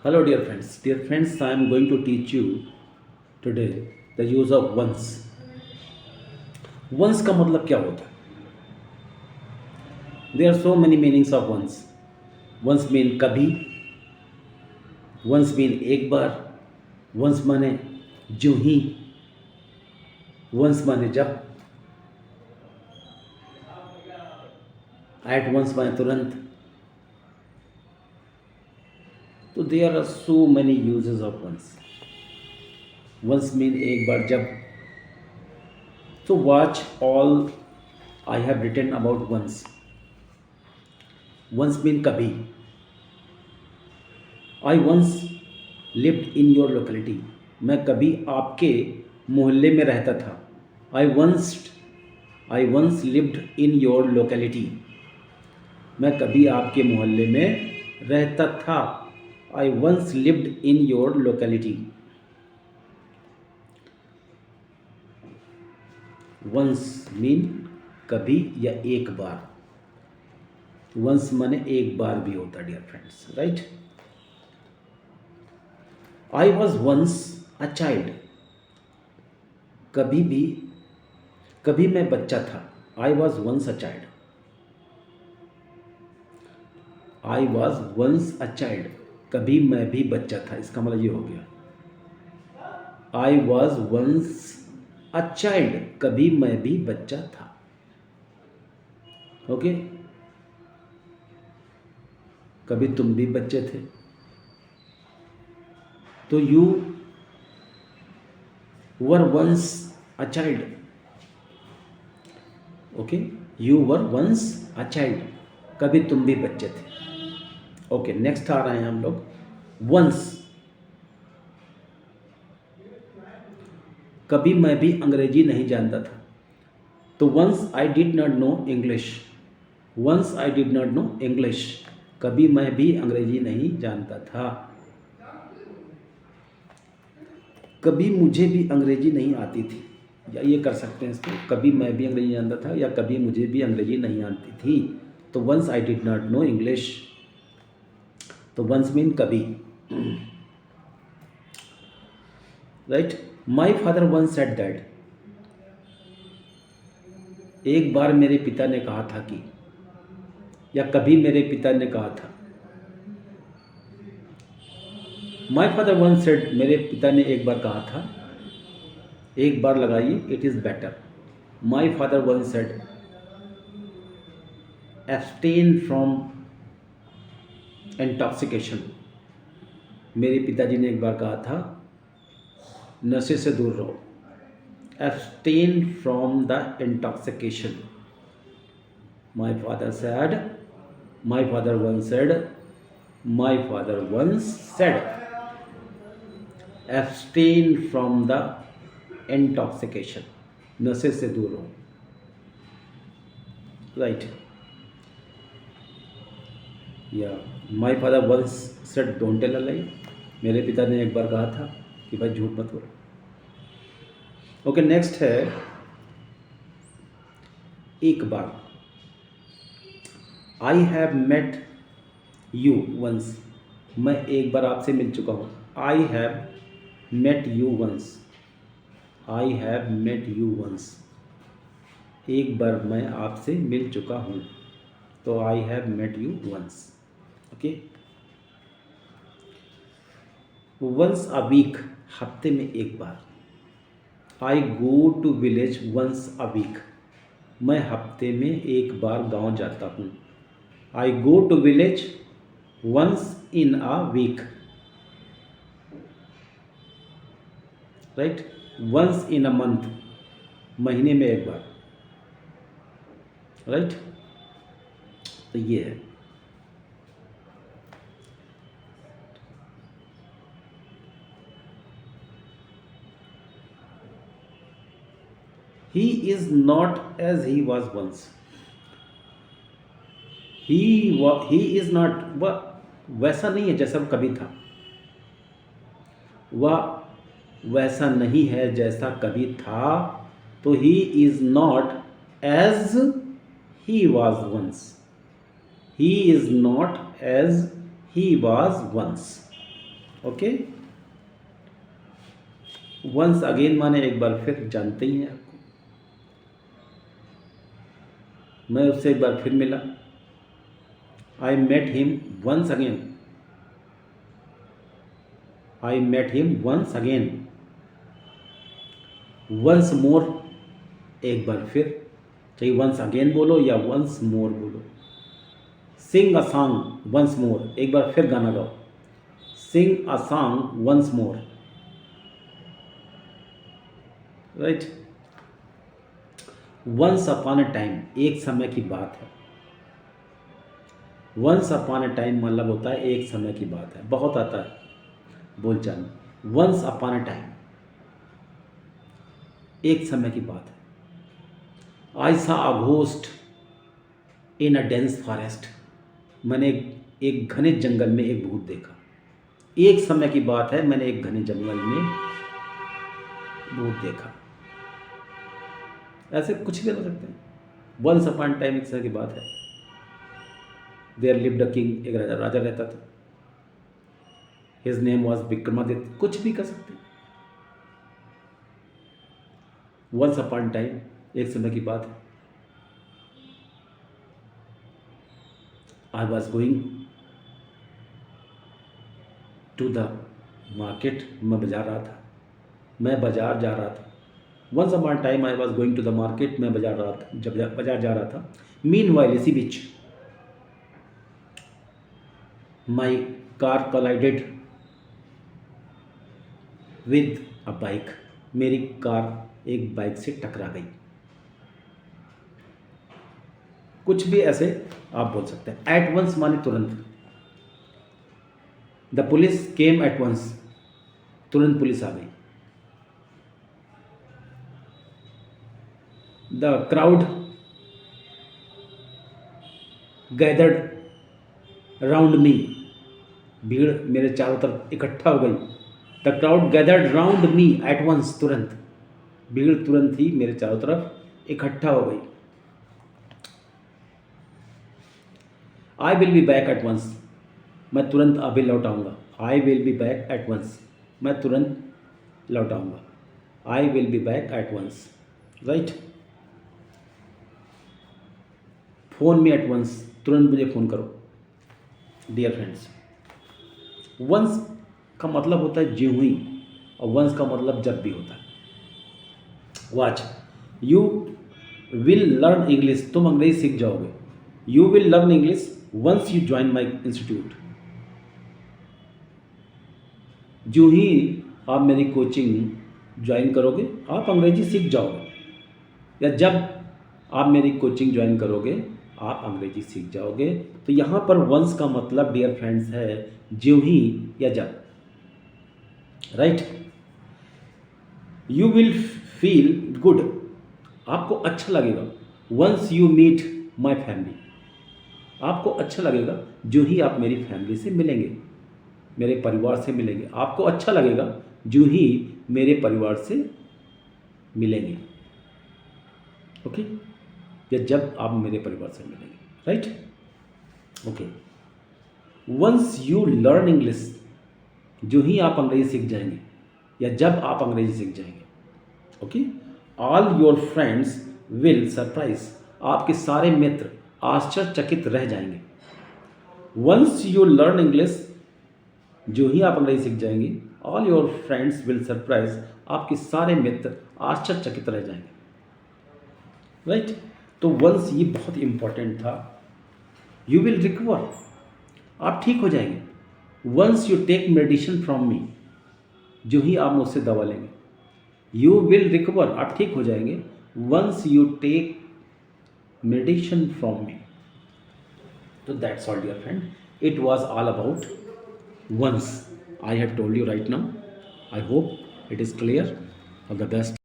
Hello, dear friends. Dear friends, I am going to teach you today the use of once. Once का मतलब क्या होता है? There are so many meanings of once. Once mean कभी, once mean एक बार, once माने जो ही, once माने जब, at once माने तुरंत. तो there are so many uses of once. Once mean एक बार जब. So watch all I have written about once. Once mean कभी. I once lived in your locality. मैं कभी आपके मोहल्ले में रहता था. I once lived in your locality. मैं कभी आपके मोहल्ले में रहता था. I once lived in your locality. Once mean कभी या एक बार. Once माने एक बार भी होता है, dear friends, right? I was once a child. कभी मैं बच्चा था. I was once a child. I was once a child. कभी मैं भी बच्चा था. इसका मतलब ये हो गया. I was once a child. कभी मैं भी बच्चा था. ओके? कभी तुम भी बच्चे थे. तो you were once a child. Okay? You were once a child. कभी तुम भी बच्चे थे. ओके, नेक्स्ट आ रहे हैं हम लोग. वंस. कभी मैं भी अंग्रेजी नहीं जानता था. तो once I did not know English. Once I did not know English. कभी मैं भी अंग्रेजी नहीं जानता था. कभी मुझे भी अंग्रेजी नहीं आती थी. या ये कर सकते हैं इसको, कभी मैं भी अंग्रेजी जानता था या कभी मुझे भी अंग्रेजी नहीं आती थी. तो once I did not know English. तो वंस मीन कभी. Right. My father once said that. एक बार मेरे पिता ने कहा था कि, या कभी मेरे पिता ने कहा था. माई फादर वंस सेड, मेरे पिता ने एक बार कहा था. एक बार लगाइए, it is better. My father once said abstain from intoxication. मेरे पिताजी ने एक बार कहा था नशे से दूर रहो. Abstain from the intoxication. My father said, my father once said, my father once said abstain from the intoxication. नशे से दूर रहो. राइट. या my father once said don't tell a lie. मेरे पिता ने एक बार कहा था कि भाई झूठ मत बोलो. ओके, नेक्स्ट है एक बार. I have met you once. मैं एक बार आपसे मिल चुका हूँ. I have met you once. I have met you once. एक बार मैं आपसे मिल चुका हूँ. तो I have met you once. Okay. Once a week. हफ्ते में एक बार. I go to village once a week. मैं हफ्ते में एक बार गांव जाता हूँ. I go to village once in a week. Right. Once in a month. महीने में एक बार. राइट. तो ये है. He is not as he was once. He is not. वह वैसा नहीं है जैसा कभी था. वह वैसा नहीं है जैसा कभी था. तो he is not as he was once. He is not as he was once. Okay, once again माने एक बार फिर, जानते ही हैं आपको। मैं उससे एक बार फिर मिला, I met him once again, I met him once again. Once more, एक बार फिर, चाहे वंस अगेन बोलो या वंस मोर बोलो। सिंग अ सॉन्ग वंस मोर, एक बार फिर गाना गाओ, sing a song once more, right. Once upon a time, एक समय की बात है। वंस अपॉन अ टाइम मतलब होता है एक समय की बात है, बहुत आता है बोलचाल में। वंस अपॉन अ टाइम, एक समय की बात है। आई सा a ghost in a dense forest, मैंने एक घने जंगल में एक भूत देखा। एक समय की बात है, मैंने एक घने जंगल में भूत देखा। ऐसे कुछ भी हो सकते हैं। वंस अपॉन टाइम एक समय की बात है। देयर लिव्ड अ किंग, एक राजा रहता था। हिज नेम वॉज विक्रमादित्य, कुछ भी कर सकते हैं। वंस अपॉन टाइम, एक समय की बात है। I was going to the market, मैं बाजार रहा था, मैं बाजार जा रहा था। Once upon time I was going to the market, मैं बाजार रहा था, जब बाजार जा रहा था। मीन वाइल, इसी बीच my car collided with a bike, मेरी कार एक बाइक से टकरा गई। कुछ भी ऐसे आप बोल सकते हैं। एट वंस माने तुरंत। The police came at once, तुरंत पुलिस आ गई। The crowd gathered round me, भीड़ मेरे चारों तरफ इकट्ठा हो गई। The crowd gathered round me at once, तुरंत, भीड़ तुरंत ही मेरे चारों तरफ इकट्ठा हो गई। I will be back at once, मैं तुरंत अभी लौट आऊँगा। I will be back at once, मैं तुरंत लौट आऊँगा। I will be back at once, right. Phone me at once, तुरंत मुझे फ़ोन करो। डियर फ्रेंड्स, वंस का मतलब होता है ज्यों ही, और वंस का मतलब जब भी होता है। Watch, you will learn English, तुम अंग्रेजी सीख जाओगे। You will learn English once you join my institute, जो ही आप मेरी कोचिंग ज्वाइन करोगे आप अंग्रेजी सीख जाओगे, या जब आप मेरी कोचिंग ज्वाइन करोगे आप अंग्रेजी सीख जाओगे। तो यहाँ पर वंस का मतलब डियर फ्रेंड्स है ज्यों ही या जब, right. You will feel good, आपको अच्छा लगेगा। Once you meet my family, आपको अच्छा लगेगा जो ही आप मेरी फैमिली से मिलेंगे, मेरे परिवार से मिलेंगे। आपको अच्छा लगेगा जो ही मेरे परिवार से मिलेंगे, ओके, या जब आप मेरे परिवार से मिलेंगे, right, okay. Once you learn English, जो ही आप अंग्रेजी सीख जाएंगे या जब आप अंग्रेजी सीख जाएंगे, okay. All your friends will surprise, आपके सारे मित्र आश्चर्यचकित रह जाएंगे। वंस यू लर्न इंग्लिश, जो ही आप अंग्रेजी सीख जाएंगे, all your friends will surprise, आपके सारे मित्र आश्चर्यचकित रह जाएंगे, राइट। तो वंस ये बहुत इंपॉर्टेंट था। यू विल रिकवर, आप ठीक हो जाएंगे। Once you take medicine from me, जो ही आप मुझसे दवा लेंगे। यू विल रिकवर, आप ठीक हो जाएंगे। Once you take medicine from me. So that's all, dear friend. It was all about once. I have told you right now. I hope it is clear. All the best.